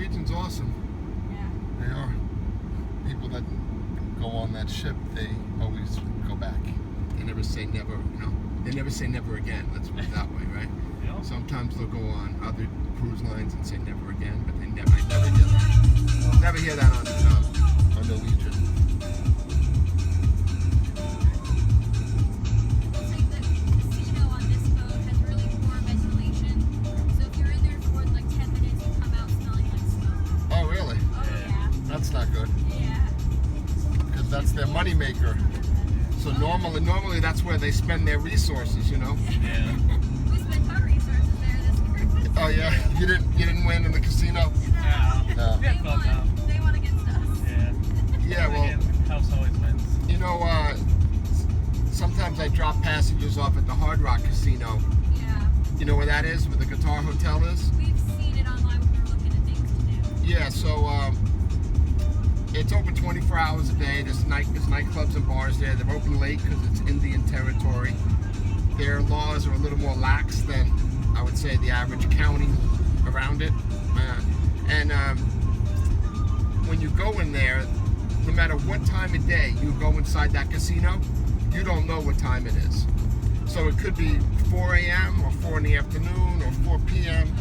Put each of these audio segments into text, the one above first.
Norwegian's awesome. Yeah. They are. People that go on that ship, they always go back. They never say never, you know. They never say never again. Let's put it that way, right? Yeah. Sometimes they'll go on other cruise lines and say never again, but I never hear that. Never hear that on Norwegian. That's not good. Yeah. Because that's their moneymaker. So normally that's where they spend their resources, you know. Yeah. We spent our resources there this cruise. Oh yeah, you didn't win in the casino. No. They won. They won against us. Yeah. Yeah, well, house always wins. you know, sometimes I drop passengers off at the Hard Rock Casino. Yeah. You know where that is? Where the Guitar Hotel is? We've seen it online when we were looking at things to do. Yeah. So it's open 24 hours a day. There's nightclubs and bars there. They're open late because it's Indian territory. Their laws are a little more lax than, I would say, the average county around it. And when you go in there, no matter what time of day you go inside that casino, you don't know what time it is. So it could be 4 a.m. or 4 in the afternoon or 4 p.m.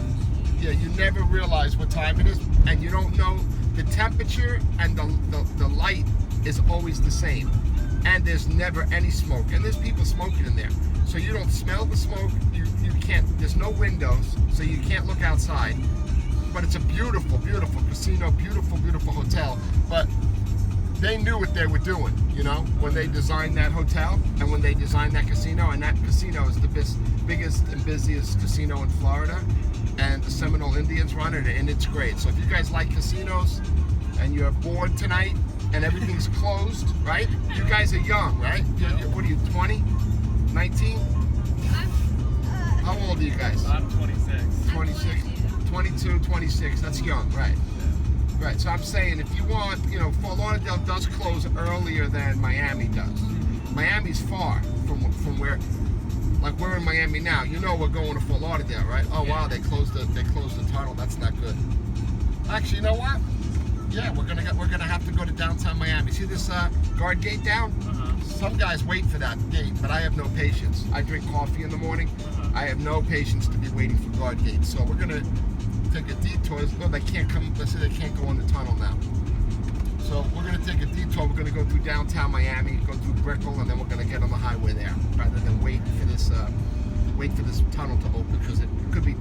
Yeah, you never realize what time it is, and you don't know. The temperature and the light is always the same, and there's never any smoke, and there's people smoking in there, so you don't smell the smoke. You can't. There's no windows, so you can't look outside. But it's a beautiful, beautiful casino, beautiful, beautiful hotel. But they knew what they were doing, you know, when they designed that hotel and when they designed that casino. And that casino is the biggest and busiest casino in Florida. And the Seminole Indians run it, and it's great. So if you guys like casinos and you're bored tonight and everything's closed, right? You guys are young, right? What are you, 20? 19? How old are you guys? I'm 26. 26? 22, 26. That's young, right? Right. So I'm saying if you want, you know, Fort Lauderdale does close earlier than Miami does. Miami's far from where. Like we're in Miami now, you know we're going to Fort Lauderdale, right? Oh wow, they closed the tunnel. That's not good. Actually, you know what? Yeah, we're gonna have to go to downtown Miami. See this guard gate down? Some guys wait for that gate, but I have no patience. I drink coffee in the morning. I have no patience to be waiting for guard gates. So we're gonna take a detour. Oh, they can't come. Let's say they can't go in the tunnel now. So we're going to take a detour. We're going to go through downtown Miami, go through Brickell, and then we're going to get on the highway there, rather than wait for this tunnel to open, because it could be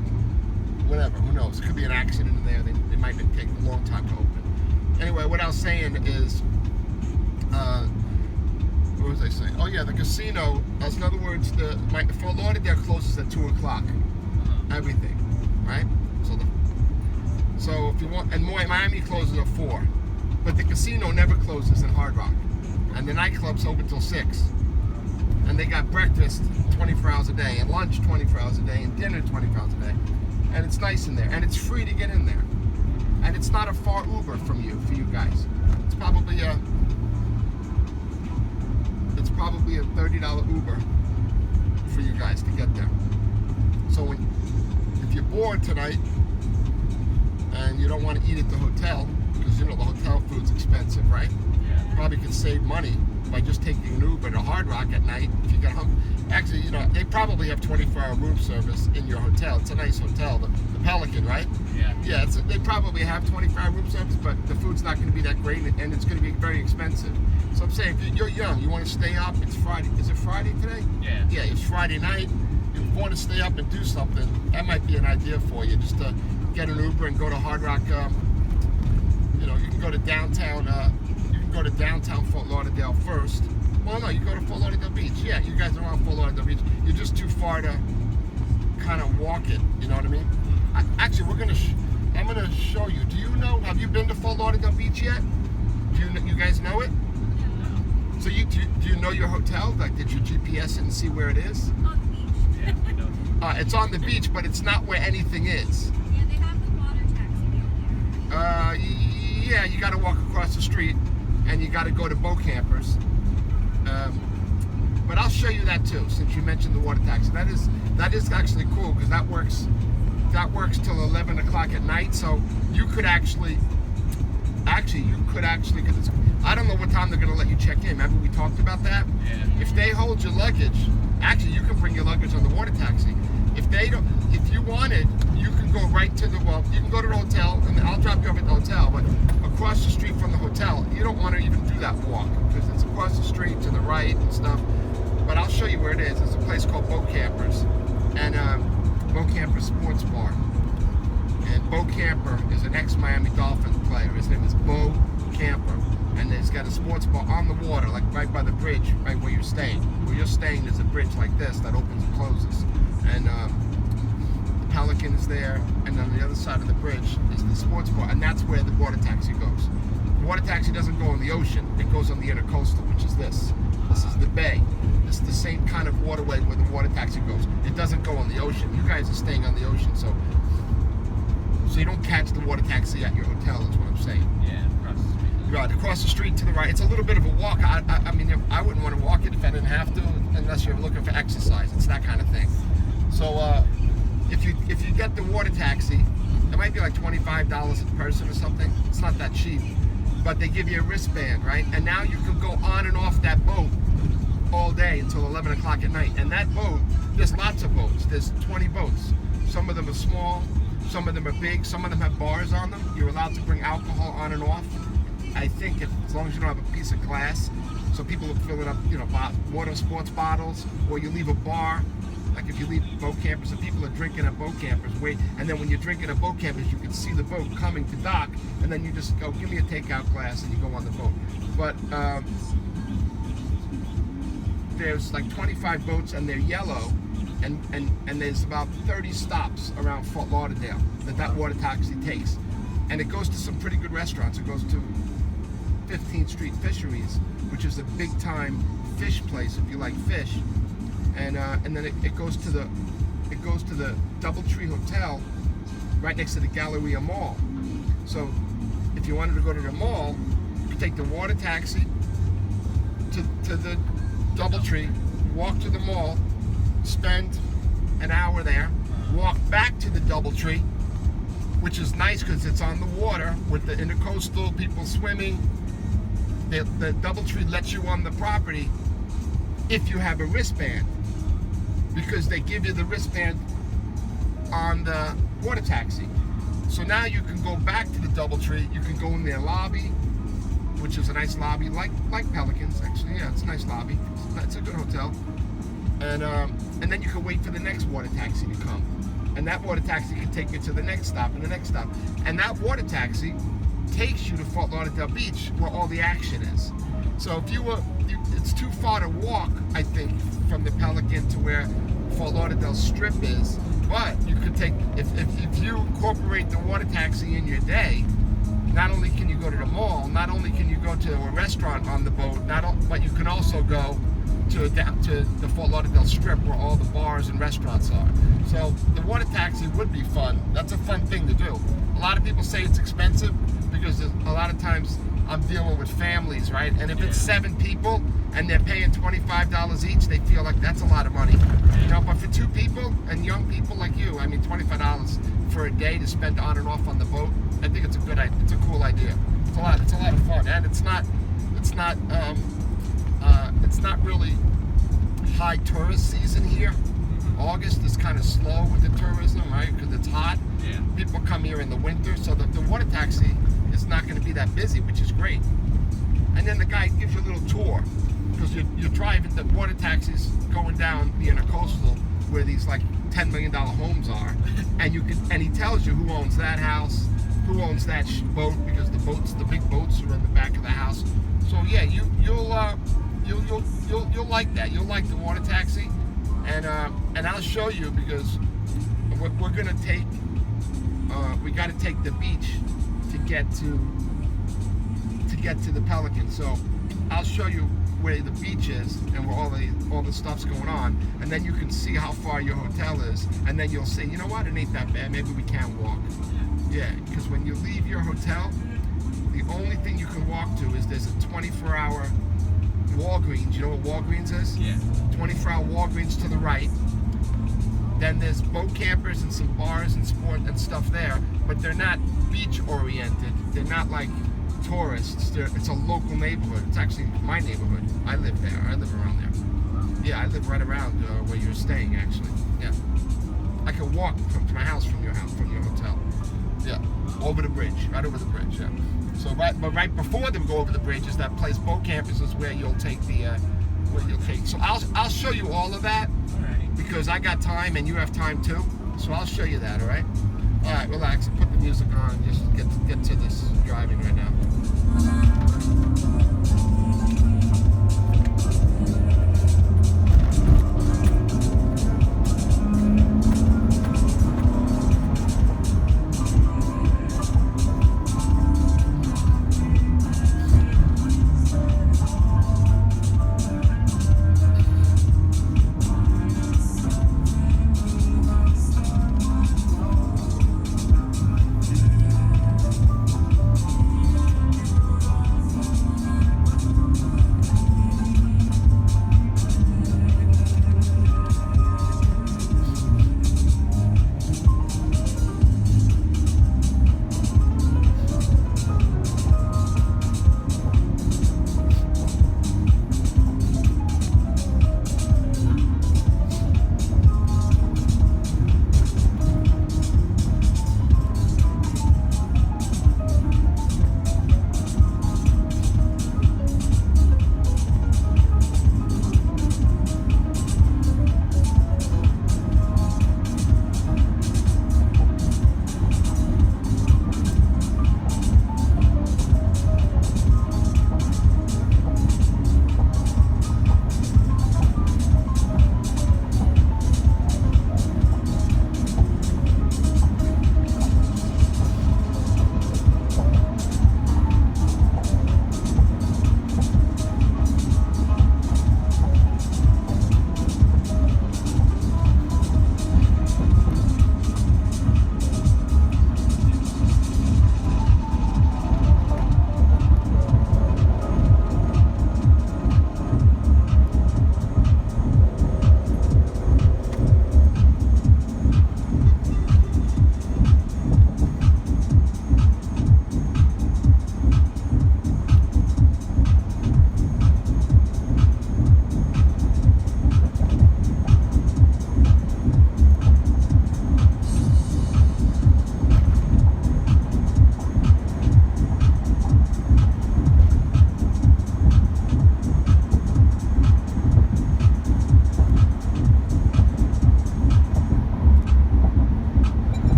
whatever. Who knows? It could be an accident in there. It might take a long time to open. Anyway, what I was saying is, what was I saying? Oh yeah, the casino. In other words, Fort Lauderdale closes at 2 o'clock. Everything, right? So if you want, and Miami closes at 4. But the casino never closes in Hard Rock. And the nightclub's open till 6. And they got breakfast 24 hours a day, and lunch 24 hours a day, and dinner 24 hours a day. And it's nice in there, and it's free to get in there. And it's not a far Uber from you, for you guys. It's probably a $30 Uber for you guys to get there. So if you're bored tonight, and you don't want to eat at the hotel, because you know the hotel food's expensive, right? Yeah. Probably could save money by just taking an Uber to Hard Rock at night if you get home. Actually, you know, they probably have 24-hour room service in your hotel. It's a nice hotel, the Pelican, right? Yeah. Yeah, they probably have 24-hour room service, but the food's not going to be that great, and it's going to be very expensive. So I'm saying, if you're young, you want to stay up, it's Friday. Is it Friday today? Yeah. Yeah, it's Friday night. If you want to stay up and do something, that might be an idea for you, just to get an Uber and go to Hard Rock. You know, you can go to downtown. You can go to downtown Fort Lauderdale first. Well, no, you go to Fort Lauderdale Beach. Yeah, you guys are on Fort Lauderdale Beach. You're just too far to kind of walk it. You know what I mean? Actually, I'm gonna show you. Do you know? Have you been to Fort Lauderdale Beach yet? You guys know it? No. So do you know your hotel? Like, did you GPS it and see where it is? On the beach. Yeah, we know. It's on the beach, but it's not where anything is. Yeah, they have the water taxi down there. Yeah, you got to walk across the street, and you got to go to boat campers. But I'll show you that too, since you mentioned the water taxi. That is actually cool, because that works that works till 11 o'clock at night. So you could actually, because I don't know what time they're going to let you check in. Remember we talked about that? Yeah. If they hold your luggage, actually you can bring your luggage on the water taxi. If they don't, if you wanted, you can go right to the, you can go to the hotel, and I'll drop you off at the hotel, but across the street from the hotel, you don't want to even do that walk, because it's across the street to the right and stuff. But I'll show you where it is. It's a place called Boat Campers, and Boat Camper Sports Bar. And Bo Camper is an ex-Miami Dolphins player. His name is Bo Camper, and he's got a sports bar on the water, like right by the bridge, right where you're staying. Where you're staying, there's a bridge like this that opens and closes, and the Pelican is there, and on the other side of the bridge is the sports bar, and that's where the water taxi goes. The water taxi doesn't go in the ocean; it goes on the intercoastal, which is this. This is the bay. This is the same kind of waterway where the water taxi goes. It doesn't go on the ocean. You guys are staying on the ocean, so you don't catch the water taxi at your hotel, is what I'm saying. Yeah, across the street. Right, across the street to the right. It's a little bit of a walk. I mean, I wouldn't want to walk it if I didn't have to, unless you're looking for exercise. It's that kind of thing. So if you get the water taxi, it might be like $25 a person or something. It's not that cheap. But they give you a wristband, right? And now you can go on and off that boat all day until 11 o'clock at night. And that boat, there's lots of boats. There's 20 boats. Some of them are small, some of them are big, some of them have bars on them. You're allowed to bring alcohol on and off. I think as long as you don't have a piece of glass. So people will fill it up, water sports bottles, or you leave a bar. Like if you leave boat campers, and people are drinking at boat campers, and then when you're drinking at boat campers, you can see the boat coming to dock, and then you just go, give me a takeout glass, and you go on the boat. But there's like 25 boats, and they're yellow, and there's about 30 stops around Fort Lauderdale that water taxi takes. And it goes to some pretty good restaurants. It goes to 15th Street Fisheries, which is a big time fish place if you like fish. And then it goes to the DoubleTree Hotel right next to the Galleria Mall. So if you wanted to go to the mall, you could take the water taxi to the DoubleTree, walk to the mall, spend an hour there, walk back to the DoubleTree, which is nice because it's on the water with the intercoastal people swimming. The DoubleTree lets you on the property if you have a wristband, because they give you the wristband on the water taxi. So now you can go back to the DoubleTree. You can go in their lobby, which is a nice lobby, like Pelicans actually. Yeah, it's a nice lobby. It's a good hotel. And then you can wait for the next water taxi to come. And that water taxi can take you to the next stop and the next stop. And that water taxi takes you to Fort Lauderdale Beach, where all the action is. So if it's too far to walk, I think, from the Pelican to where Fort Lauderdale Strip is. But you could take, if you incorporate the water taxi in your day, not only can you go to the mall, not only can you go to a restaurant on the boat, but you can also go to the Fort Lauderdale Strip where all the bars and restaurants are. So the water taxi would be fun. That's a fun thing to do. A lot of people say it's expensive because a lot of times I'm dealing with families, right? And if it's 7 people and they're paying $25 each, they feel like that's a lot of money. But for 2 people and young people like you, I mean, $25 for a day to spend on and off on the boat, I think it's a cool idea. It's a lot of fun, and it's not really high tourist season here. August is kind of slow with the tourism, right? Because it's hot. Yeah. People come here in the winter, so the water taxi is not going to be that busy, which is great. And then the guy gives you a little tour, because you're driving the water taxis going down the intercoastal where these like $10 million homes are, and he tells you who owns that house, who owns that boat, because the big boats are in the back of the house. So yeah, you'll like that. You'll like the water taxi, and I'll show you, because we're gonna take we got to take the beach to get to the Pelican. So I'll show you where the beach is and where all the stuff's going on, and then you can see how far your hotel is, and then you'll say, you know what, it ain't that bad. Maybe we can walk. Yeah, because when you leave your hotel, the only thing you can walk to is there's a 24-hour Walgreens. You know what Walgreens is? Yeah. 24-hour Walgreens to the right. Then there's boat campers and some bars and sport and stuff there, but they're not beach oriented. They're not like tourists. It's a local neighborhood. It's actually my neighborhood. I live there. I live around there. Yeah, I live right around where you're staying, actually. Yeah, I can walk from my house from your hotel. Yeah, over the bridge, right over the bridge. Yeah. So right before them go over the bridge is that place. Boat campers is where you'll take So I'll show you all of that Alrighty. because I got time and you have time too. So I'll show you that. All right. All right. Relax. Put the music on. Just get to this driving right now.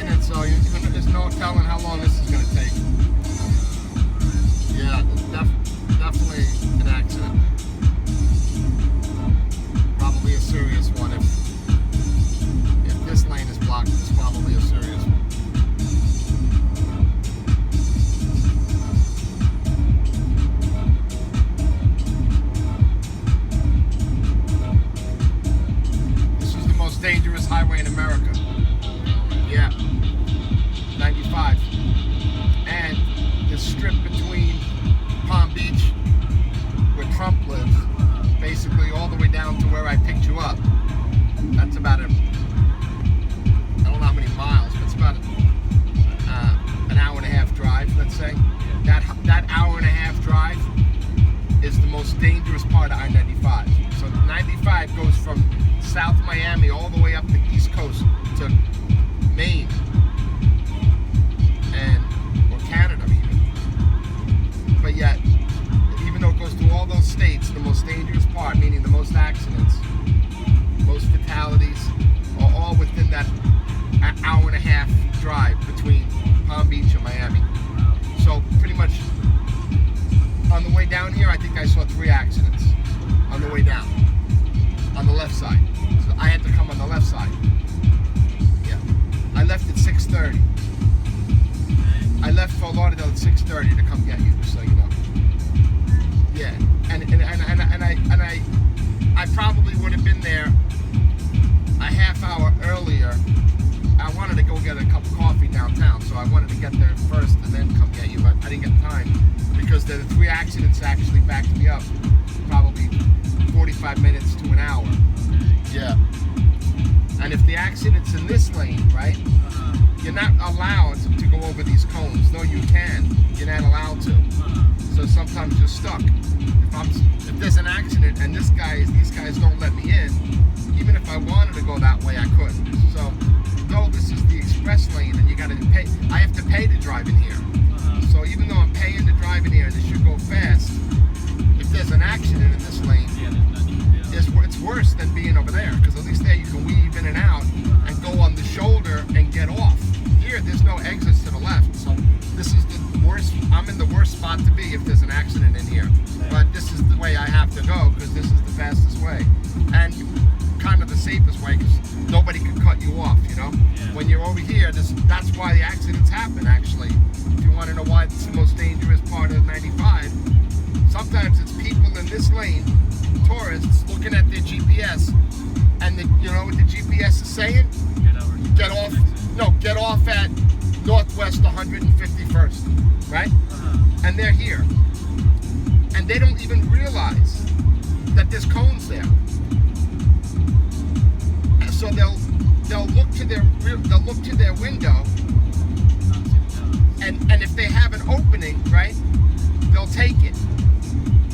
accident, so there's no telling how long this is going to take. Yeah, definitely an accident. Probably a serious one. If this lane is blocked, it's probably a serious one. This is the most dangerous highway in America. Yeah, 95. And the strip between Palm Beach, where Trump lives, basically all the way down to where I picked you up. That's about I don't know how many miles, but it's about an hour and a half drive, let's say. That hour and a half drive is the most dangerous part of I-95. So 95 goes from South Miami all the way up the East Coast to Maine or Canada even. But yet, even though it goes through all those states, the most dangerous part, meaning the most accidents, most fatalities, are all within that hour and a half drive between Palm Beach and Miami. So pretty much on the way down here, I think I saw 3 accidents on the way down, on the left side. So I had to come on the left side. Yeah. I left at 6:30. I left for Lauderdale at 6:30 to come get you, so you know. Yeah, and I probably would have been there a half hour earlier. I wanted to go get a cup of coffee downtown, so I wanted to get there first and then come get you, but I didn't get time because the 3 accidents actually backed me up, probably 45 minutes to an hour. Yeah. And if the accident's in this lane, right, you're not allowed to go over these cones. No, you can. You're not allowed to. So sometimes you're stuck. If there's an accident and these guys don't let me in, even if I wanted to go that way, I couldn't. So, though this is the express lane and you got to pay, I have to pay to drive in here. So even though I'm paying to drive in here and this should go fast, if there's an accident in this lane, it's worse than being over there, because at least there you can weave in and out and go on the shoulder and get off. Here, there's no exits to the left, so this is the worst. I'm in the worst spot to be if there's an accident in here. But this is the way I have to go, because this is the fastest way and kind of the safest way, because nobody can cut you off. You know, when you're over here, that's why the accidents happen. Actually, if you want to know why it's the most dangerous part of 95, sometimes it's people in this lane, tourists, looking at their GPS, and you know what the GPS is saying? Get off at Northwest 151st, right? And they're here, and they don't even realize that there's cones there. So they'll look to their window, and if they have an opening, right, they'll take it.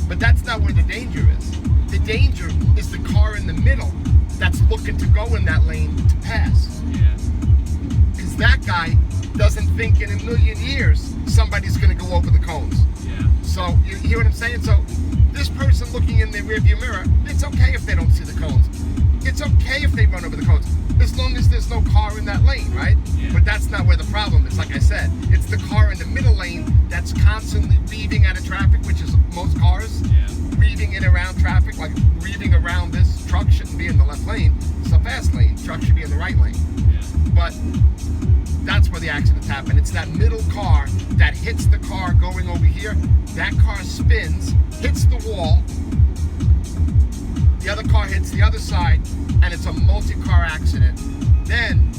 But that's not where the danger is. The danger is the car in the middle that's looking to go in that lane to pass. Yeah. Because that guy doesn't think in a million years somebody's going to go over the cones. Yeah. So you hear what I'm saying? So this person looking in the rearview mirror, it's okay if they don't see the cones. It's okay if they run over the cones, as long as there's no car in that lane, right? Yeah. But that's not where the problem is. Like I said, it's the car in the middle lane that's constantly weaving out of traffic, which is most cars. Yeah. Weaving in around traffic, like weaving around this. Truck shouldn't be in the left lane. It's a fast lane. Truck should be in the right lane. Yeah. But that's where the accidents happen. It's that middle car that hits the car going over here. That car spins, hits the wall. The other car hits the other side, and it's a multi-car accident. Then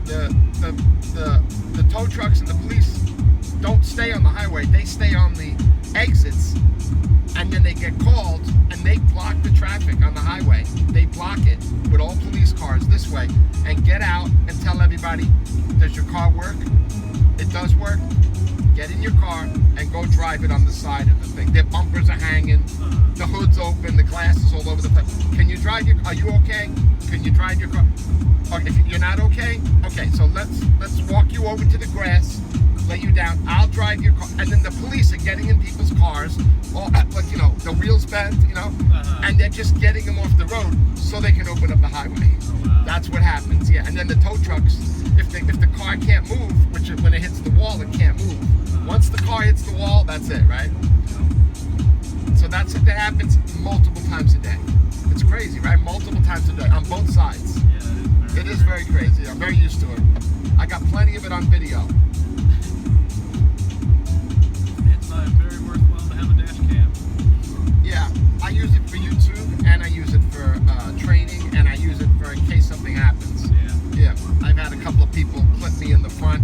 the tow trucks and the police don't stay on the highway. They stay on the exits, and then they get called, and they block the traffic on the highway. They block it with all police cars this way, and get out and tell everybody, does your car work? It does work. Get in your car and go drive it on the side of the thing. Their bumpers are hanging, the hood's open, the glass is all over the place. Can you drive your car? Are you okay? Can you drive your car? Or if you're not okay, so let's walk you over to the grass, lay you down. I'll drive your car, and then the police are getting in people's cars, all like the wheels bent, and and they're just getting them off the road so they can open up the highway. That's what happens, yeah. And then the tow trucks, if the car can't move, which when it hits the wall, it can't move. Once the car hits the wall, that's it, right? So that happens multiple times a day. It's crazy, right? Multiple times a day on both sides. It is very crazy. I'm very used to it. I got plenty of it on video. It's very worthwhile to have a dash cam. Yeah, I use it for YouTube, and I use it for training, and I use it for in case something happens. Yeah, I've had a couple of people clip me in the front,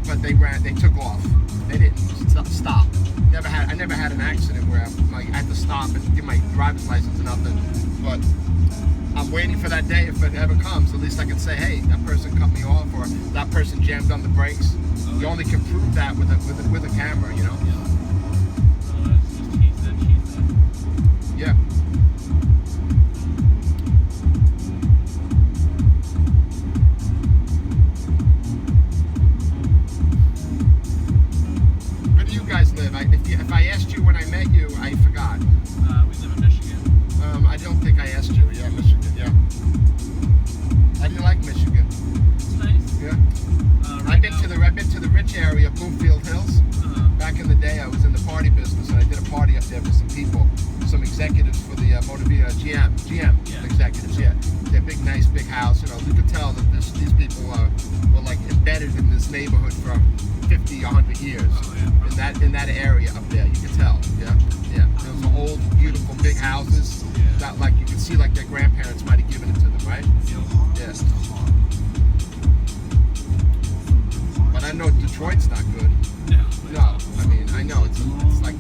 but they took off. They didn't stop. I never had an accident where I had to stop and get my driver's license and nothing. But I'm waiting for that day. If it ever comes, at least I can say, hey, that person cut me off, or that person jammed on the brakes. You only can prove that with a camera, you know. It's just he said, she said. Yeah. Where do you guys live? If I asked you when I met you, I forgot. We live in Michigan. I don't think I asked you. Yeah, Michigan. Yeah. How do you like Michigan? It's nice. Yeah. Right I've been to the rich area, Bloomfield Hills. Back in the day, I was in the party business, and I did a party up there for some people, some executives for the Blvd GM executives. Yeah, they're nice big house. You know, you could tell that these people were like embedded in this neighborhood for 50, 100 years. In that area up there, you could tell. Yeah. Those are old, beautiful, big houses. That like you can see like their grandparents might have given it to them, right? Yeah. But I know Detroit's not good. No, I mean, I know it's like,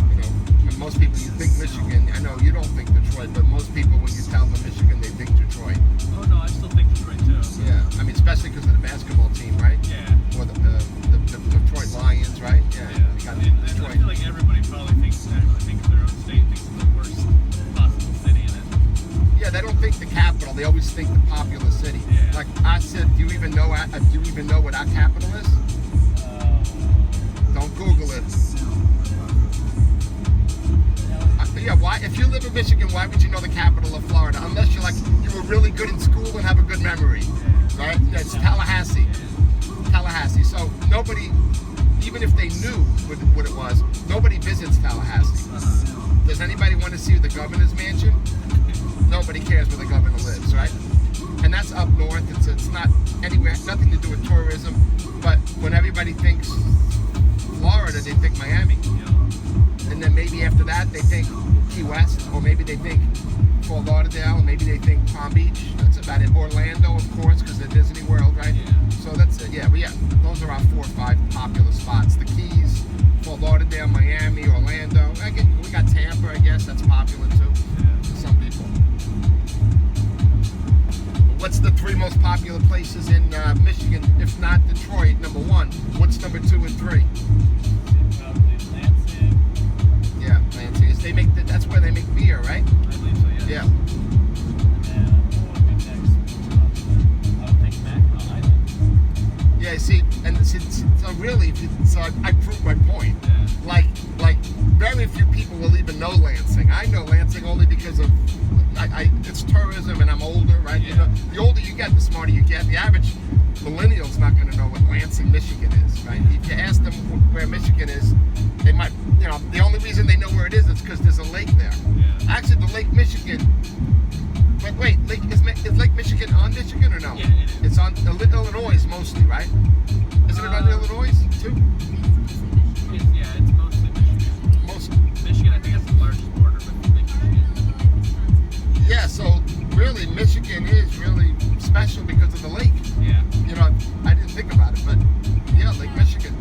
you know, when most people, you think Michigan, I know you don't think Detroit, but most people, when you tell them Michigan, they think Detroit. Oh no, I still think Detroit too. Yeah, I mean, especially because of the basketball team, right? Yeah. Or the Detroit Lions, right? Yeah. You got And I Detroit. feel like everybody probably thinks their own state thinks it's the worst possible city in it. Yeah, they don't think the capital. They always think the populous city. Yeah. Like I said, do you even know what our capital is? Don't Google it. Yeah, why? If you live in Michigan, why would you know the capital of Florida? Unless you were really good in school and have a good memory, right? Yeah, it's Tallahassee. Tallahassee. So nobody, even if they knew what it was, nobody visits Tallahassee. Does anybody want to see the governor's mansion? Nobody cares where the governor lives, right? And that's up north. It's not anywhere, nothing to do with tourism. But when everybody thinks Florida, they think Miami. And then maybe after that, they think Key West, or maybe they think Fort Lauderdale, and maybe they think Palm Beach. That's about it. Orlando, of course, because they're Disney World, right? So that's it. Yeah, but yeah, those are our 4 or 5 popular spots. The Keys, Fort Lauderdale, Miami, Orlando. We got Tampa, I guess. That's popular too for some people. What's the 3 most popular places in Michigan, if not Detroit? Number 1. What's number 2 and 3? Yeah, Lansing. That's where they make beer, right? I believe so, yes. Yeah. Yeah, see, and so really, I proved my point. Like, very few people will even know Lansing. I know Lansing only because of, it's tourism, and I'm older, right? Yeah. You know, the older you get, the smarter you get. The average millennial's not going to know what Lansing, Michigan is, right? If you ask them where Michigan is, they might, you know, the only reason they know where it is because there's a lake there. Actually, the Lake Michigan. But wait, is Lake Michigan on Michigan or no? Yeah, it is. It's on Illinois mostly, right? Isn't it on Illinois too? It's mostly Michigan. Mostly. Michigan, I think, has the largest border with Michigan. Yeah, so really, Michigan is really special because of the lake. Yeah. You know, I didn't think about it, but yeah, Lake Michigan.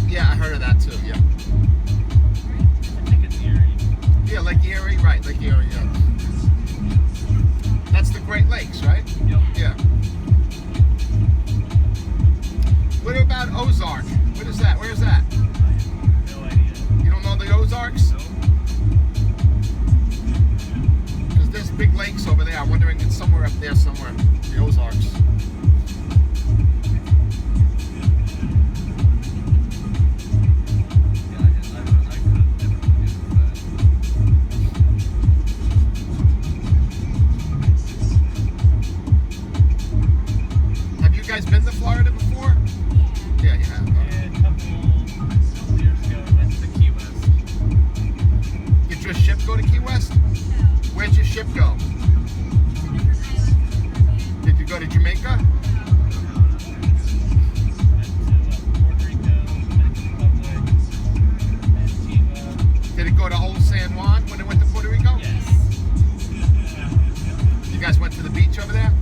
Yeah, I heard of that too. Yeah. I think it's Erie. Yeah, Lake Erie, right? Lake Erie. Yeah. That's the Great Lakes, right? Yep. Yeah. What about Ozark? What is that? Where is that? No idea. You don't know the Ozarks? No. Because there's big lakes over there. I'm wondering it's somewhere up there somewhere. The Ozarks. go to Key West? No. Where'd your ship go? Did you go to Jamaica? Did it go to Old San Juan when it went to Puerto Rico? Yes. You guys went to the beach over there?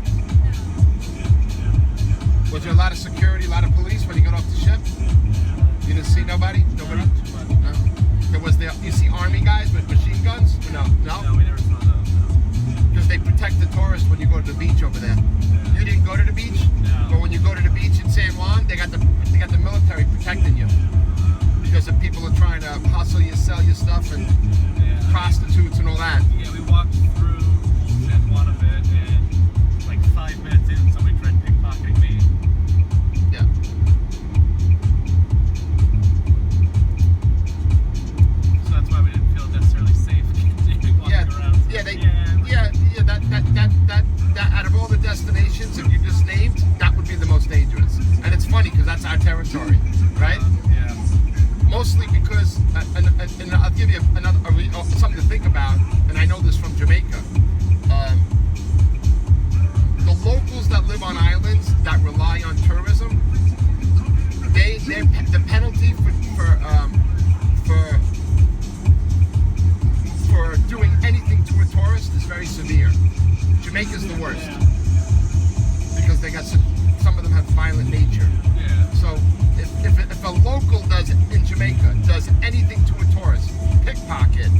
Was there a lot of security, a lot of police when you got off the ship? You didn't see nobody? Nobody? No? There was there. You see army guys with machine guns? No? No, we never saw those. No. Because they protect the tourists when you go to the beach over there. You didn't go to the beach? No. But when you go to the beach in San Juan, they got the military protecting you. Because if people are trying to hustle you, sell you stuff, and Yeah. prostitutes and all that. Yeah, we walked through Old San Juan a bit, and like 5 minutes in, somebody tried pickpocketing me. Yeah. So that's why we didn't feel necessarily safe continuing walking Yeah, around. yeah, that out of all the destinations that you just named, that would be the most dangerous. And it's funny because that's our territory, right? Yeah. Mostly because, and I'll give you something to think about, and I know this from Jamaica. The locals that live on islands that rely on tourism, the penalty for doing anything to a tourist is very severe. Jamaica's the worst because they got some of them have violent nature. Yeah. So if a local in Jamaica does anything to a tourist, pickpocket,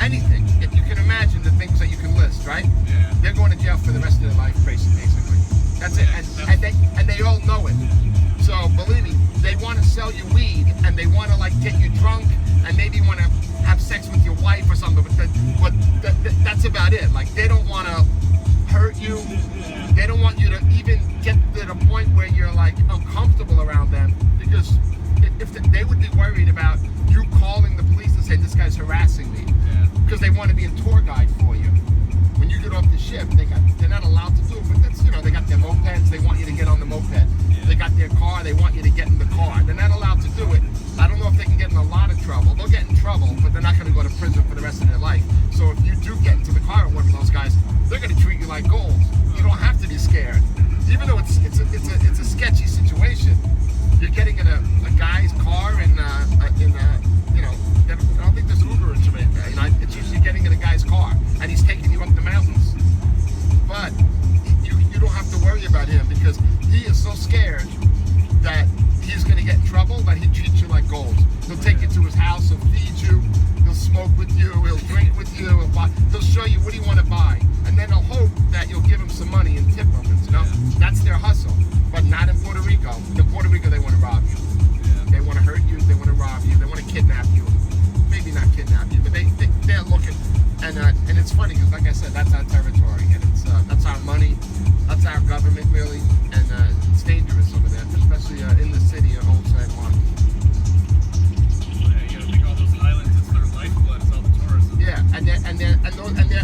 anything, if you can imagine the things that you can list, right? Yeah. They're going to jail for the rest of their life, basically. That's it, and they all know it. So believe me, they want to sell you weed, and they want to like get you drunk, and maybe want to have sex with your wife or something. But that's about it. Like they don't want to hurt you. They don't want you to even get to the point where you're like uncomfortable around them, because if they would be worried about you calling the police and saying this guy's harassing me, because they want to be a tour guide for you. When you get off the ship, they're not allowed to do it, but that's, they got their mopeds, they want you to get on the moped. They got their car, they want you to get in the car. They're not allowed to do it. I don't know if they can get in a lot of trouble. They'll get in trouble, but they're not going to go to prison for the rest of their life. So if you do get into the car with one of those guys, they're going to treat you like gold. You don't have to be scared. Even though it's a sketchy situation, you're getting in a guy's car I don't think there's Uber in Jamaica. It's usually getting in a guy's car, and he's taking you up the mountains. But you don't have to worry about him because he is so scared that he's going to get in trouble that he treats you like gold. He'll take you to his house, he'll feed you, he'll smoke with you, he'll drink with you, he'll show you what do you want to buy, and then he'll hope that you'll give him some money and tip him. That's their hustle. But not in Puerto Rico. In Puerto Rico, they want to rob you. They want to hurt you. They want to rob you. They want to kidnap you. Maybe not kidnap you, but they're looking. And it's funny because, like I said, that's our territory, and that's our money, that's our government, really, and it's dangerous over there, especially in the city of Old San Juan. Yeah, you gotta think all those islands, it's their lifeblood, it's all the tourism. Yeah, and they're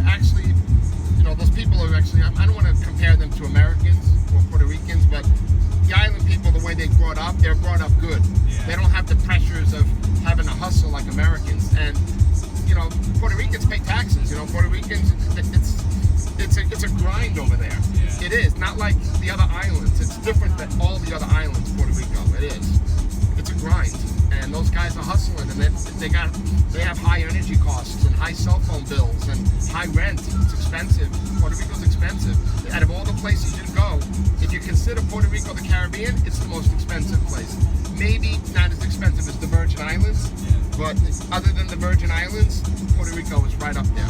actually, those people are actually. I don't want to compare them to Americans or Puerto Ricans, but the island people, the way they're brought up good. Yeah. They don't have the pressures of having to hustle like Americans. And Puerto Ricans pay taxes. Puerto Ricans, it's a grind over there. Yeah. It is not like the other islands. It's different than all the other islands. Puerto Rico, it is. It's a grind, and those guys are hustling, and they have high energy costs and high cell phone bills and high rent. It's expensive. Puerto Rico's expensive. Out of all the places you go, if you consider Puerto Rico the Caribbean, it's the most expensive place. Maybe not as expensive as the Virgin Islands, but other than the Virgin Islands, Puerto Rico is right up there.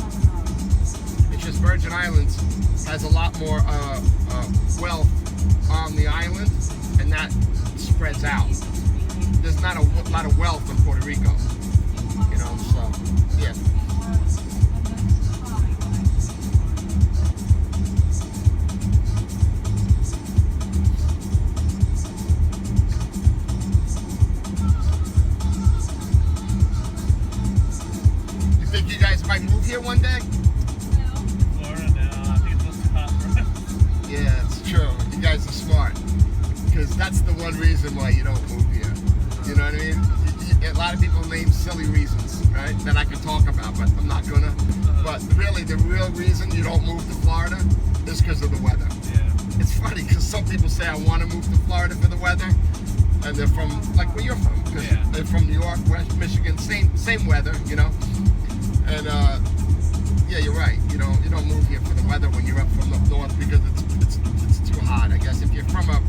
It's just Virgin Islands has a lot more wealth on the island, and that spreads out. There's not a lot of wealth in Puerto Rico, so yeah. You think you guys might move here one day? Florida now, I think it's a little hot for us. Yeah, it's true. You guys are smart, because that's the one reason why you don't move here. You know what I mean? A lot of people name silly reasons. right? That I could talk about, but I'm not gonna. But really, the real reason you don't move to Florida is because of the weather. Yeah. It's funny because some people say I want to move to Florida for the weather, and they're from like where you're from, because Yeah. they're from New York, West Michigan, same weather, you know. And yeah, you're right. You don't move here for the weather when you're up from up north because it's too hot. I guess if you're from a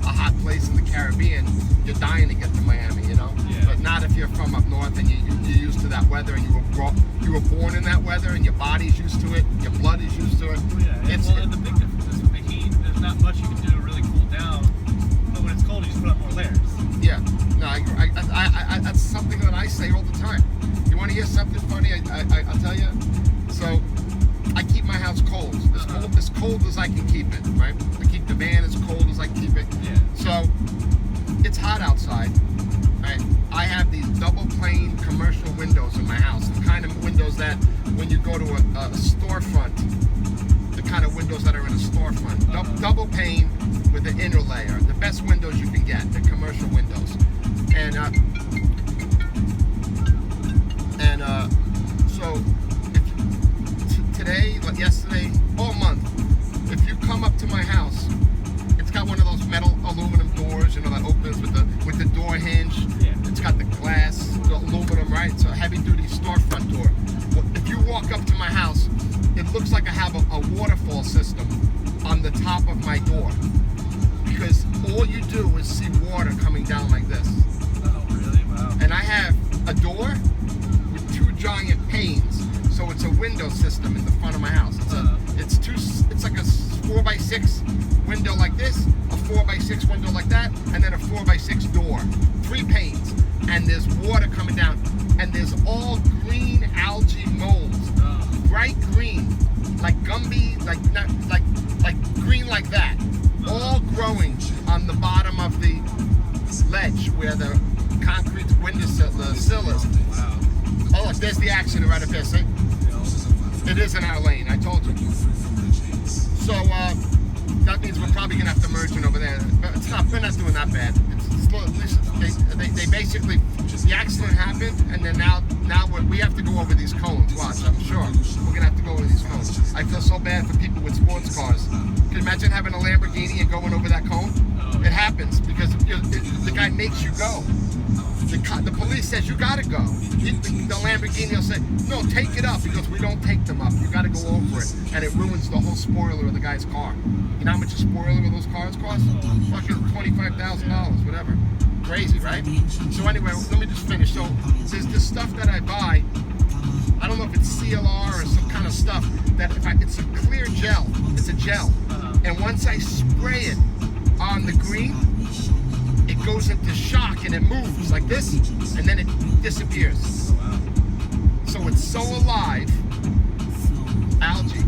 hot place in the Caribbean, you're dying to get to Miami, you know. Yeah. But not if you're from up north and you're used to that weather and you were born in that weather and your body's used to it, your blood is used to it. Oh, yeah. And the big difference is with the heat, there's not much you can do to really cool down. But when it's cold, you just put up more layers. Yeah, no, I that's something that I say all the time. You want to hear something funny? I'll tell you. So, I keep my house cold, as cold as I can keep it, right? I keep the van as cold as I can keep it. Yeah. So, it's hot outside, right? I have these double pane commercial windows in my house, the kind of windows that when you go to a storefront, the kind of windows that are in a storefront, double pane with an inner layer, the best windows you can get, the commercial windows, and so today, like yesterday, all month, if you come up to my house, it's got one of those metal aluminum doors, you know, that opens with the door hinge. Yeah. It's got the glass, the aluminum, right? It's a heavy-duty storefront door. Well, if you walk up to my house, it looks like I have a waterfall system on the top of my door, because all you do is see water coming down like this. Oh, really? Wow. And I have a door with two giant panes, so it's a window system in the front of my house. It's like a 4x6 window like this, a 4x6 window like that, and then a 4x6 door. 3 panes, and there's water coming down, and there's all green algae molds, bright green, like Gumby, like green like that, all growing on the bottom of the ledge where the concrete windowsill is. Wow. Oh, look, there's the accident right up there, see? It is in our lane, I told you. So, that means we're probably going to have to merge in over there. But we're not doing that bad. It's slow. They basically, the accident happened, and then now we have to go over these cones. Watch, I'm sure. We're going to have to go over these cones. I feel so bad for people with sports cars. Can you imagine having a Lamborghini and going over that cone? It happens because the guy makes you go. The police says you gotta go. The Lamborghini will say, no, take it up, because we don't take them up. You gotta go over it, and it ruins the whole spoiler of the guy's car. You know how much a spoiler of those cars cost? Fucking $25,000, whatever. Crazy, right? So anyway, let me just finish. So there's this stuff that I buy. I don't know if it's CLR or some kind of stuff that it's a clear gel. It's a gel, and once I spray it on the green, it goes into shock and it moves like this, and then it disappears. So it's so alive, algae.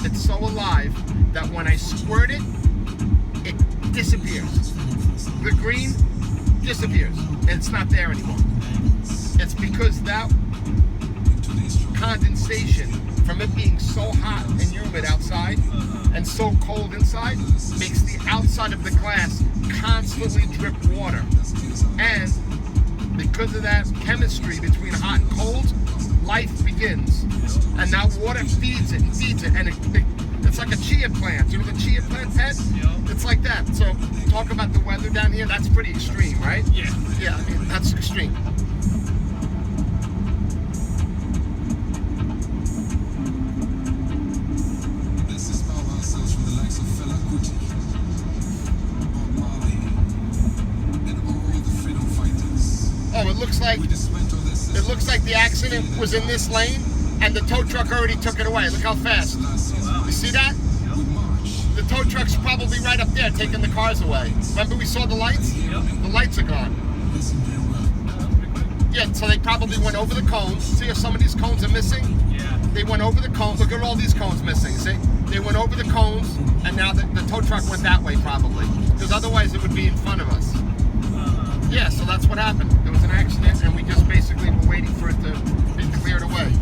It's so alive that when I squirt it, it disappears. The green disappears, and it's not there anymore. It's because that condensation from it being so hot and humid outside and so cold inside makes the outside of the glass constantly drip water. And because of that chemistry between hot and cold, life begins. And now water feeds it, and it's like a chia plant. You know the chia plant, Ted? It's like that. So talk about the weather down here, that's pretty extreme, right? Yeah. Yeah, I mean, that's extreme. Oh, it looks like the accident was in this lane, and the tow truck already took it away. Look how fast. You see that? The tow truck's probably right up there taking the cars away. Remember we saw the lights? The lights are gone. Yeah, so they probably went over the cones. See if some of these cones are missing? Yeah. They went over the cones. Look at all these cones missing, see? They went over the cones, and now the tow truck went that way probably. Because otherwise it would be in front of us. Yeah, so that's what happened. There was an accident, and we just basically were waiting for it to be cleared away.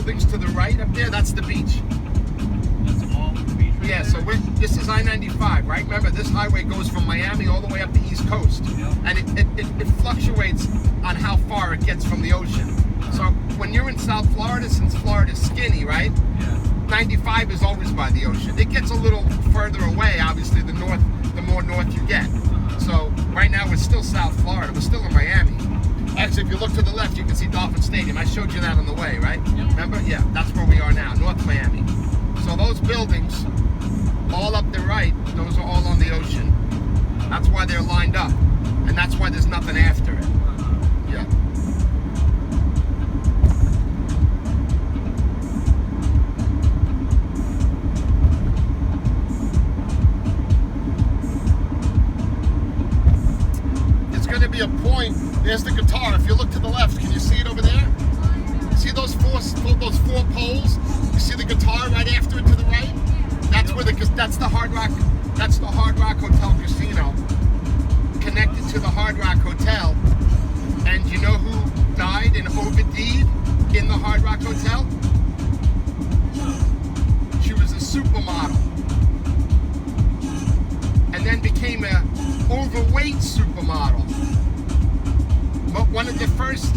buildings to the right up there, that's the beach. That's a mall with the beach right Yeah, there. so this is I-95, right? Remember, this highway goes from Miami all the way up the East Coast. Yep. And it fluctuates on how far it gets from the ocean. So when you're in South Florida, since Florida's skinny, right? Yeah. 95 is always by the ocean. It gets a little further away, obviously, the more north you get. So right now we're still South Florida. We're still in Miami. Actually, if you look to the left, you can see Dolphin Stadium. I showed you that on the way, right? Yep. Remember? Yeah, that's where we are now, North Miami. So those buildings, all up the right, those are all on the ocean. That's why they're lined up. And that's why there's nothing after it. Yeah. It's going to be a point. There's the guitar. If you look to the left, can you see it over there? See those four poles? You see the guitar right after it to the right? That's where that's the Hard Rock Hotel Casino, connected to the Hard Rock Hotel. And you know who died in Blvd in the Hard Rock Hotel? She was a supermodel, and then became a overweight supermodel. But one of the first,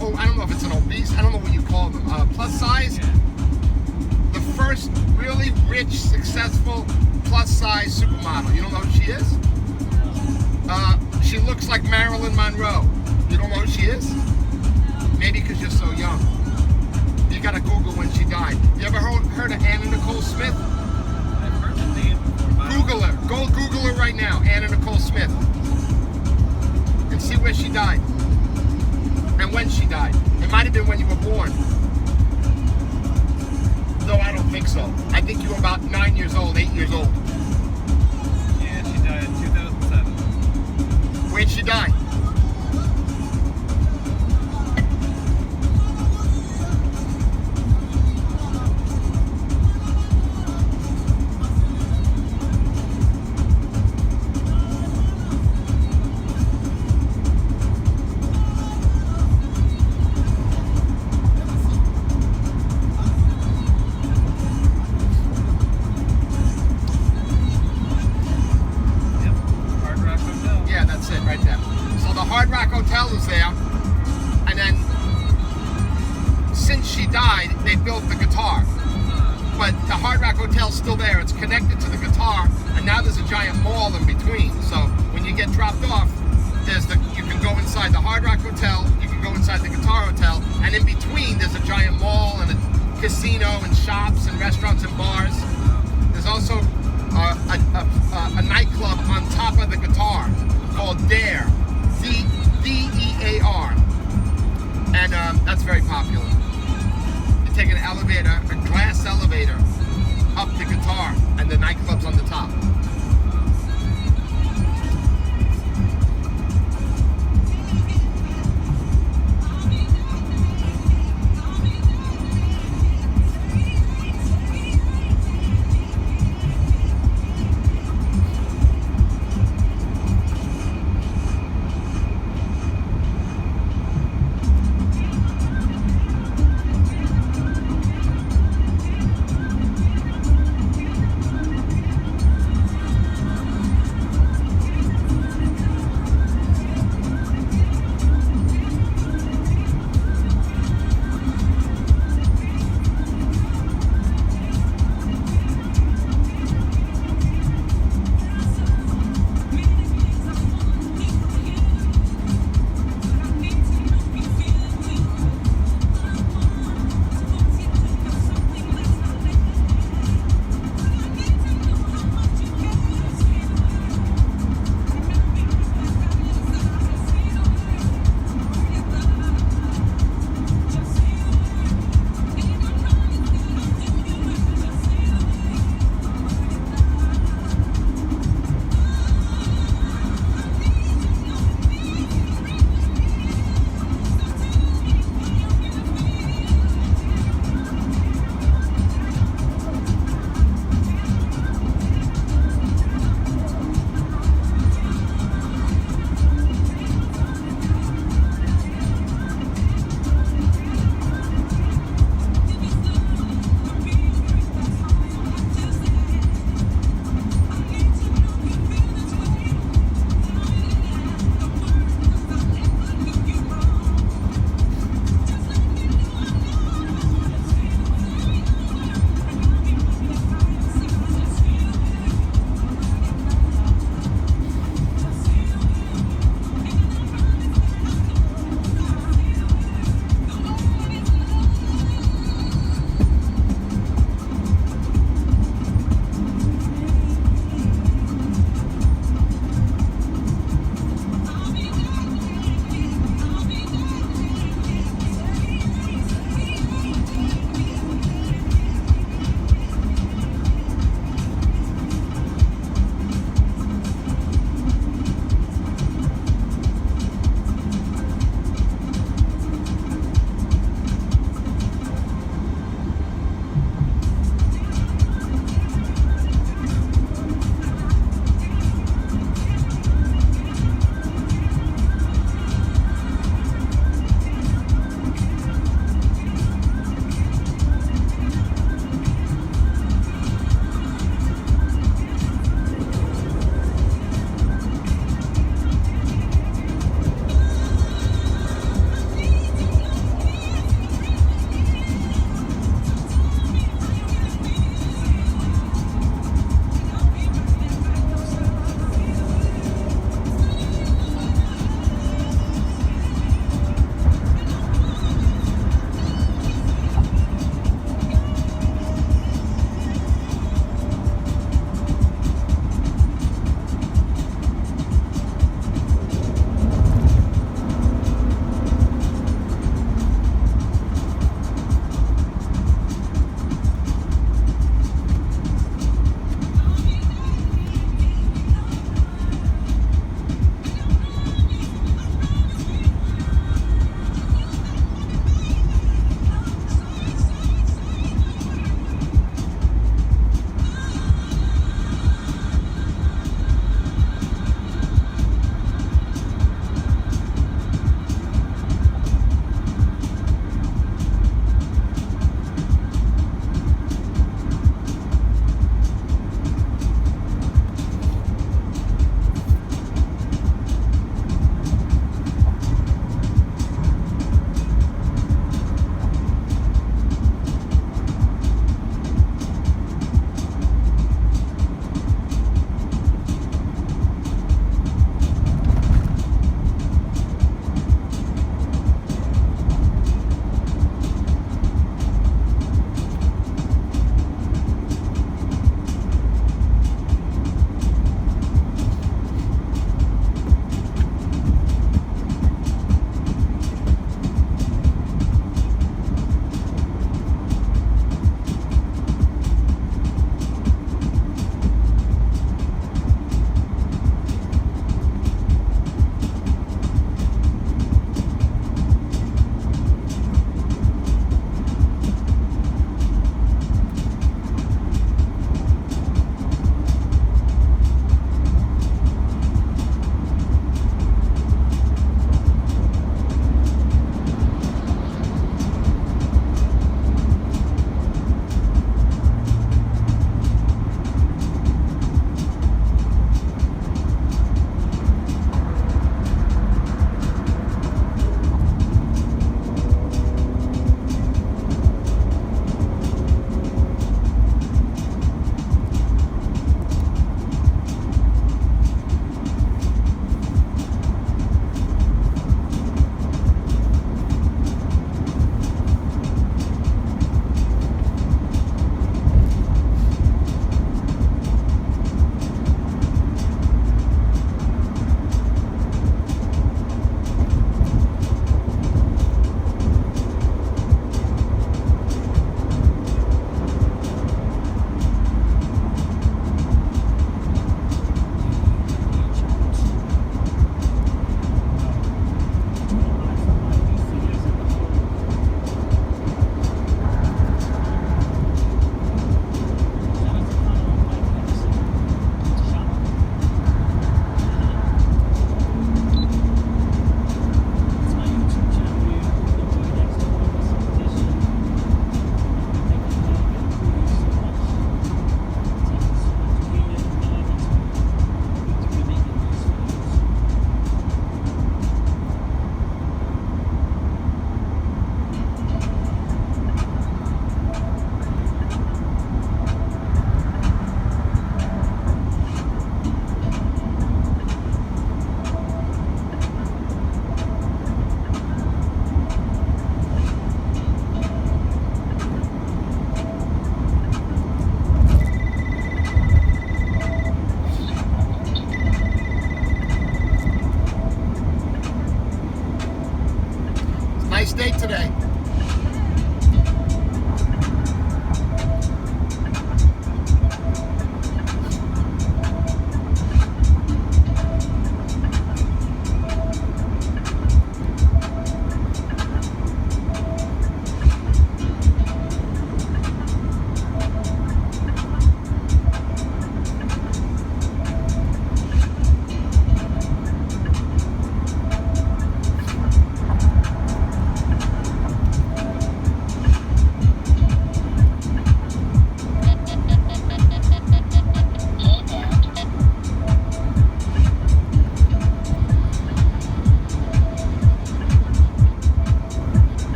I don't know if it's an obese, I don't know what you call them, plus size. Yeah. The first really rich, successful, plus size supermodel. You don't know who she is? She looks like Marilyn Monroe. You don't know who she is? Maybe because you're so young. You gotta Google when she died. You ever heard of Anna Nicole Smith? I've heard the name before. But Google her. Go Google her right now, Anna Nicole Smith. And see where she died. And when she died. It might have been when you were born. No, I don't think so. I think you were about 9 years old, 8 years old. yeah, she died in 2007. Where'd she die? Yep. Hard Rock Hotel. Yeah, that's it right there. So the Hard Rock Hotel is there, and then since she died, they built the guitar. But the Hard Rock Hotel's still there. It's connected to the guitar, and now there's a giant mall in between. So when you get dropped off, you can go inside the Hard Rock Hotel, you can go inside the Guitar Hotel, and in between there's a giant mall and a casino and shops and restaurants and bars. There's also a nightclub on top of the Guitar called Dare, D-E-A-R, and that's very popular. You take an elevator, a glass elevator, up the Guitar, and the nightclub's on the top.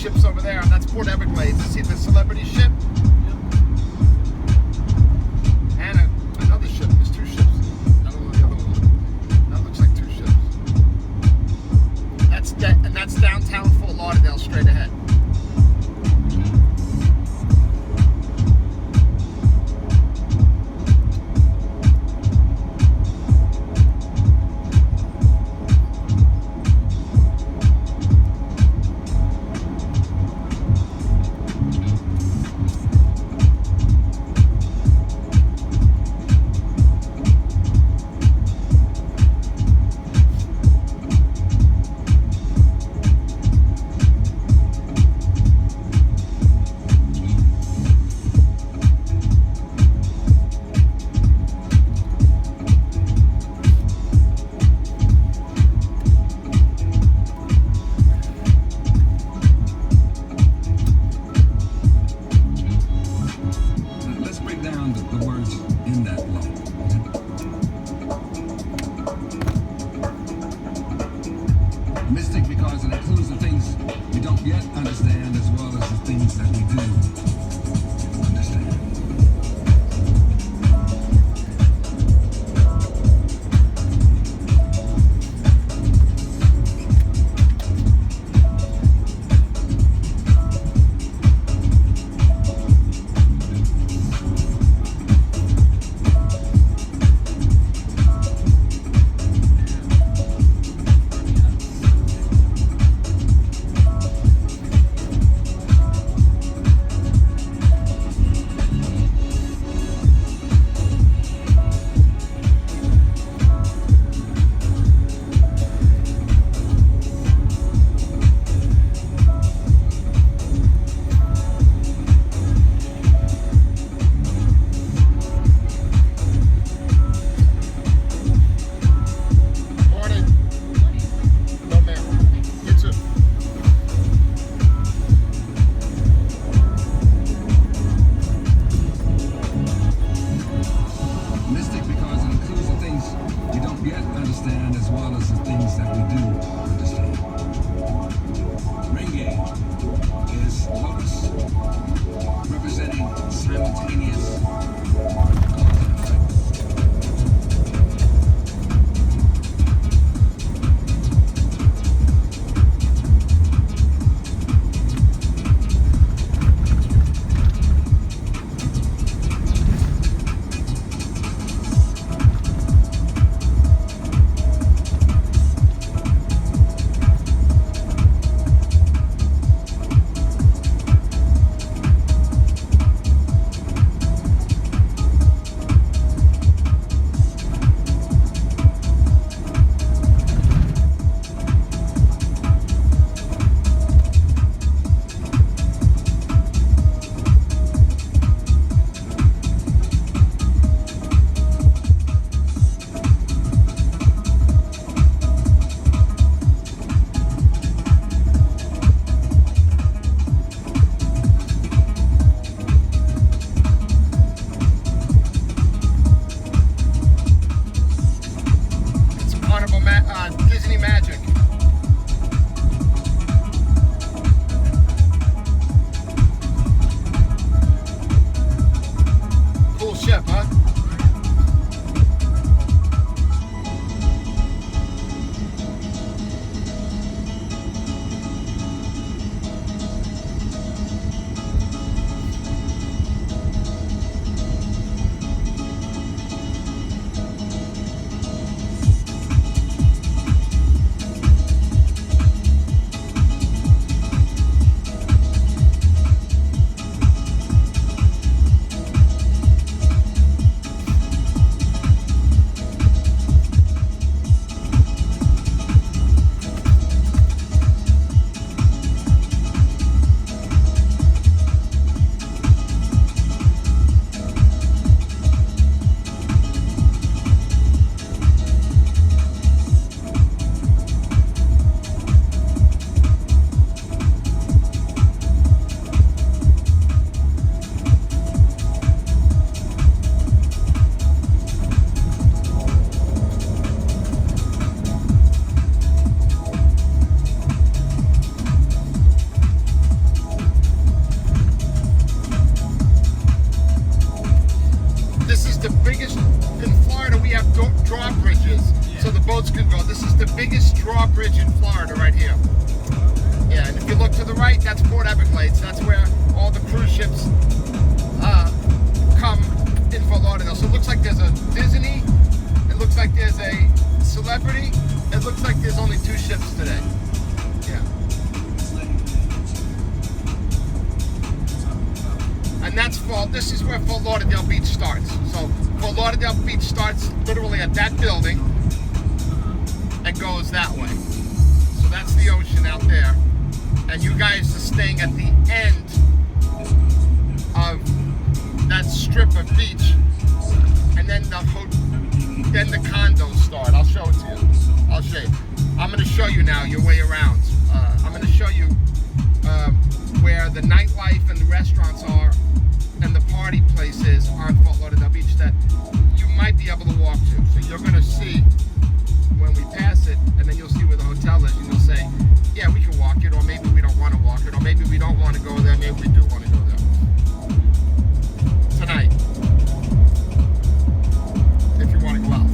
ships over there, and that's Port Everglades. You see the celebrity ship? And another ship. There's two ships. I don't know the other one. That looks like two ships. And that's downtown Fort Lauderdale, straight ahead. Mystic because it includes the things we don't yet understand as well as the things that we do understand. right, that's Port Everglades. That's where all the cruise ships come in Fort Lauderdale. So it looks like there's a Disney. It looks like there's a Celebrity. It looks like there's only 2 ships today. Yeah. And this is where Fort Lauderdale Beach starts. So Fort Lauderdale Beach starts literally at that building and goes that way. So that's the ocean out there. And you guys are staying at the end of that strip of beach. And then the condos start. I'll show it to you. I'll show you. I'm going to show you now your way around. I'm going to show you where the nightlife and the restaurants are and the party places on Fort Lauderdale Beach that you might be able to walk to. So you're going to see when we pass it, and then you'll see where the hotel is, and you'll say, yeah, we can walk it, or maybe we don't want to walk it, or maybe we don't want to go there, maybe we do want to go there. Tonight. If you want to go out.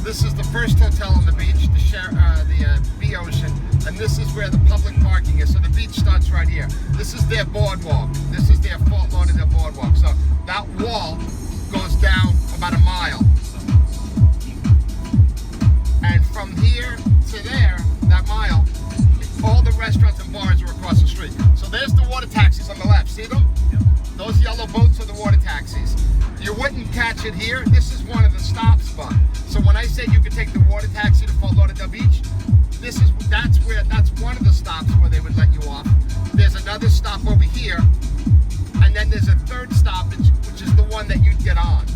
This is the first hotel on the beach, the B Ocean, and this is where the public parking is. So the beach starts right here. This is their boardwalk. This is their Fort Lauderdale boardwalk. So that wall goes down about a mile. And from here to there, that mile, all the restaurants and bars are across the street. So there's the water taxis on the left. See them? Yep. Those yellow boats are the water taxis. You wouldn't catch it here. This is one of the stops, but so when I said you could take the water taxi to Fort Lauderdale Beach, that's one of the stops where they would let you off. There's another stop over here, and then there's a third stop, which is the one that you'd get on.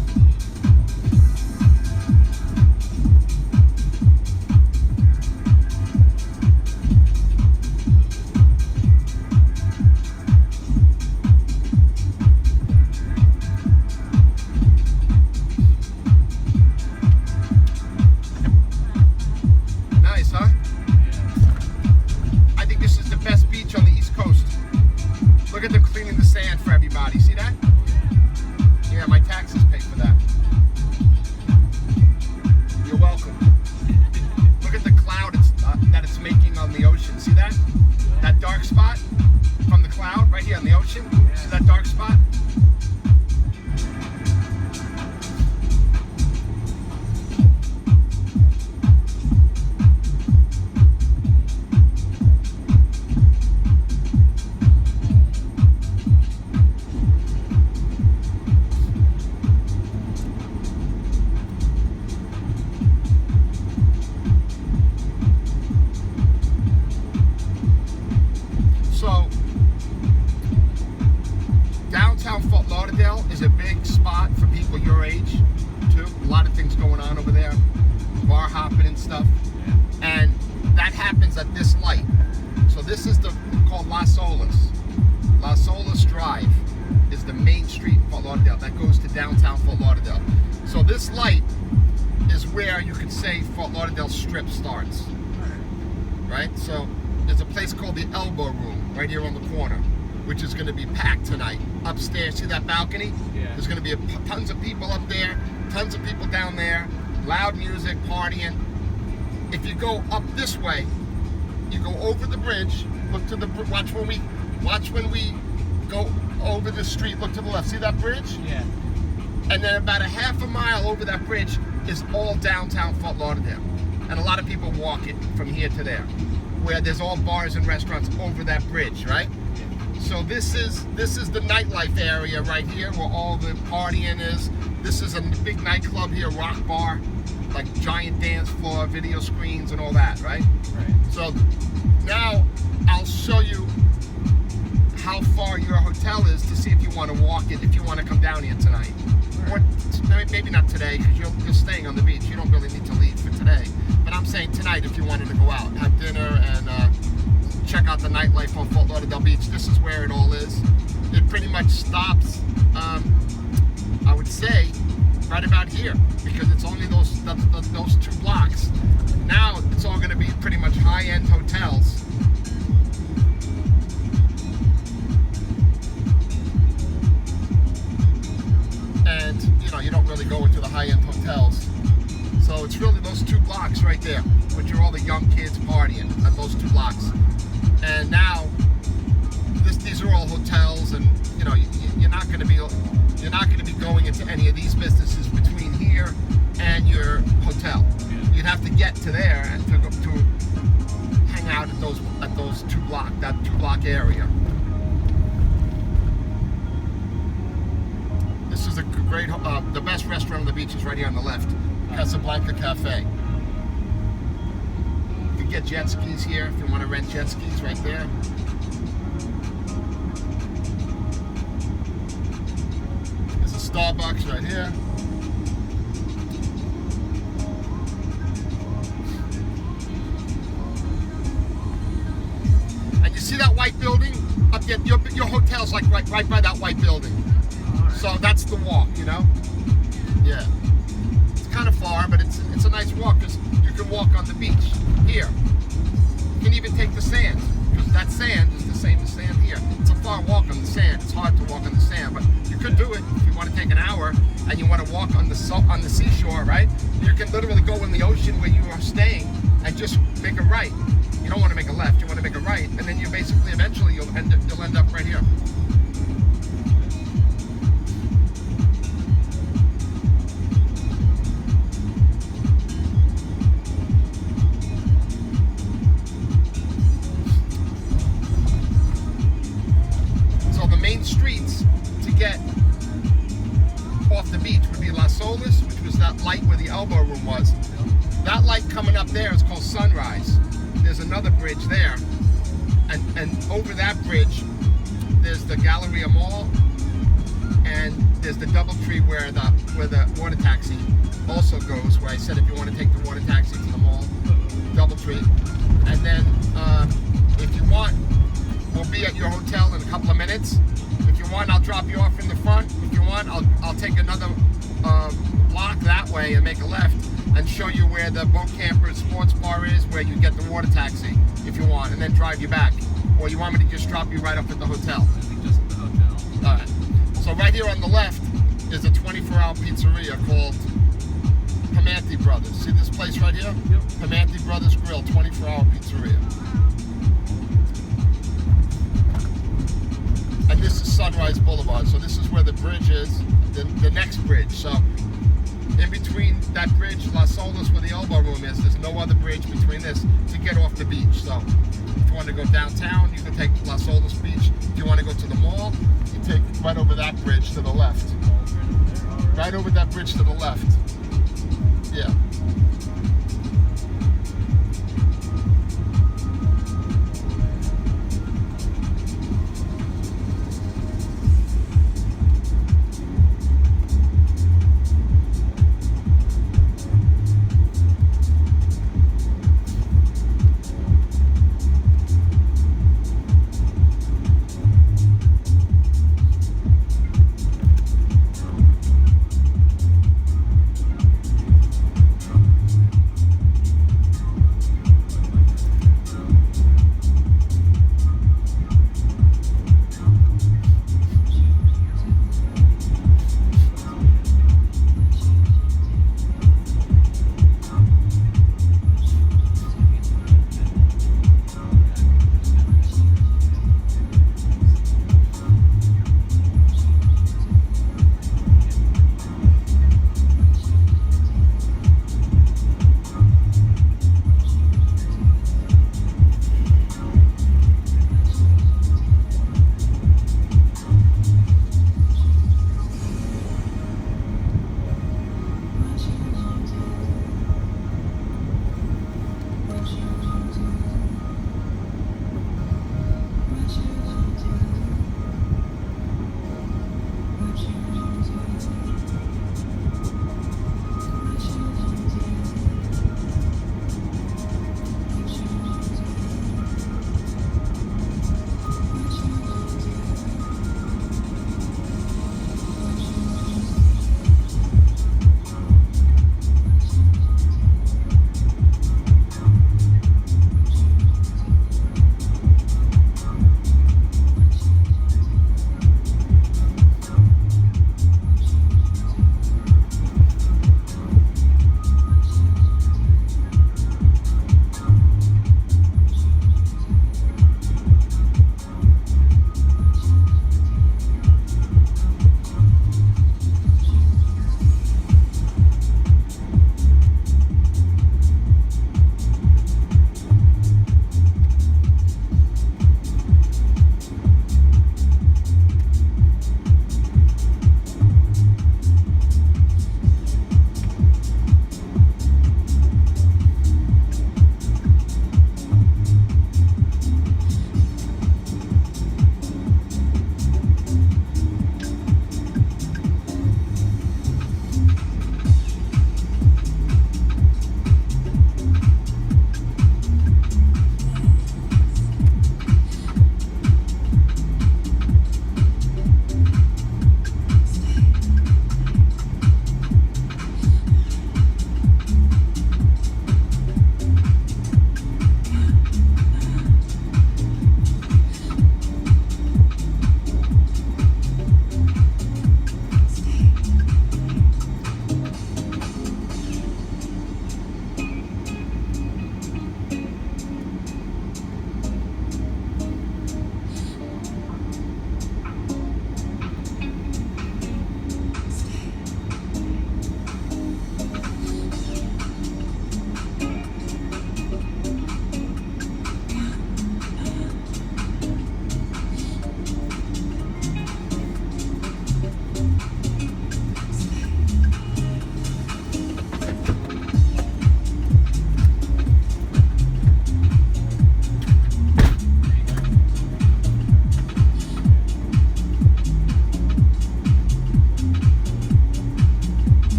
Look at them cleaning the sand for everybody. See that? Yeah, my taxes pay for that. You're welcome. Look at the cloud that it's making on the ocean. See that? That dark spot from the cloud right here on the ocean. See that dark spot? So, downtown Fort Lauderdale is a big spot for people your age, too. A lot of things going on over there, bar hopping and stuff. And that happens at this light. So this is called Las Olas. Las Olas Drive is the main street in Fort Lauderdale that goes to downtown Fort Lauderdale. So this light is where you could say Fort Lauderdale Strip starts, right? So there's a place called the Elbow Room right here on the corner, which is going to be packed tonight. Upstairs, see that balcony? Yeah. There's going to be tons of people up there, tons of people down there, loud music, partying. If you go up this way, you go over the bridge, look to the watch when we go over the street, look to the left. See that bridge? Yeah. And then about a half a mile over that bridge is all downtown Fort Lauderdale. And a lot of people walk it from here to there, where there's all bars and restaurants over that bridge, right? So this is the nightlife area right here where all the partying is. This is a big nightclub here, rock bar, like giant dance floor, video screens and all that, right? Right. So now I'll show you how far your hotel is to see if you want to walk it, if you want to come down here tonight. Or maybe not today, because you're staying on the beach. You don't really need to leave for today. But I'm saying tonight if you wanted to go out, have dinner, and check out the nightlife on Fort Lauderdale Beach. This is where it all is. It pretty much stops, I would say, right about here, because it's only those 2 blocks. Now it's all going to be pretty much high-end hotels. And you don't really go into the high-end hotels. So it's really those 2 blocks right there, which are all the young kids partying at those 2 blocks. And now these are all hotels, and you're not going to be going into any of these businesses between here and your hotel. You'd have to get to there and to hang out at those 2 block area. This is a great, the best restaurant on the beach is right here on the left, Casablanca Cafe. You can get jet skis here if you want to rent jet skis right there. There's a Starbucks right here. And you see that white building up there? Your hotel's like right by that white building. So that's the walk, Yeah. It's kind of far, but it's a nice walk because you can walk on the beach here. You can even take the sand, because that sand is the same as sand here. It's a far walk on the sand. It's hard to walk on the sand, but you could do it if you want to take an hour and you want to walk on the seashore, right? You can literally go in the ocean where you are staying and just make a right. You don't want to make a left. You want to make a right, and then you basically eventually you'll end up right here. Streets to get off the beach would be Las Olas, which was that light where the elbow room was. That light coming up there is called Sunrise. There's another bridge there, and over that bridge there's the Galleria Mall, and there's the DoubleTree where the water taxi also goes, where I said if you want to take the water taxi to the mall, DoubleTree. And then if you want, we'll be at your hotel in a couple of minutes. If you want, I'll drop you off in the front. If you want, I'll take another block that way and make a left and show you where the boat camper sports bar is, where you get the water taxi if you want, and then drive you back. Or you want me to just drop you right up at the hotel? I think just at the hotel. All right. So right here on the left is a 24-hour pizzeria called Pelican Brothers. See this place right here? Yep. Pelican Brothers Grill, 24-hour pizzeria. And this is Sunrise Boulevard. So this is where the bridge is, the next bridge. So in between that bridge, Las Olas, where the elbow room is, there's no other bridge between this to get off the beach. So if you want to go downtown, you can take Las Olas Beach. If you want to go to the mall, you take right over that bridge to the left. Right over that bridge to the left. Yeah.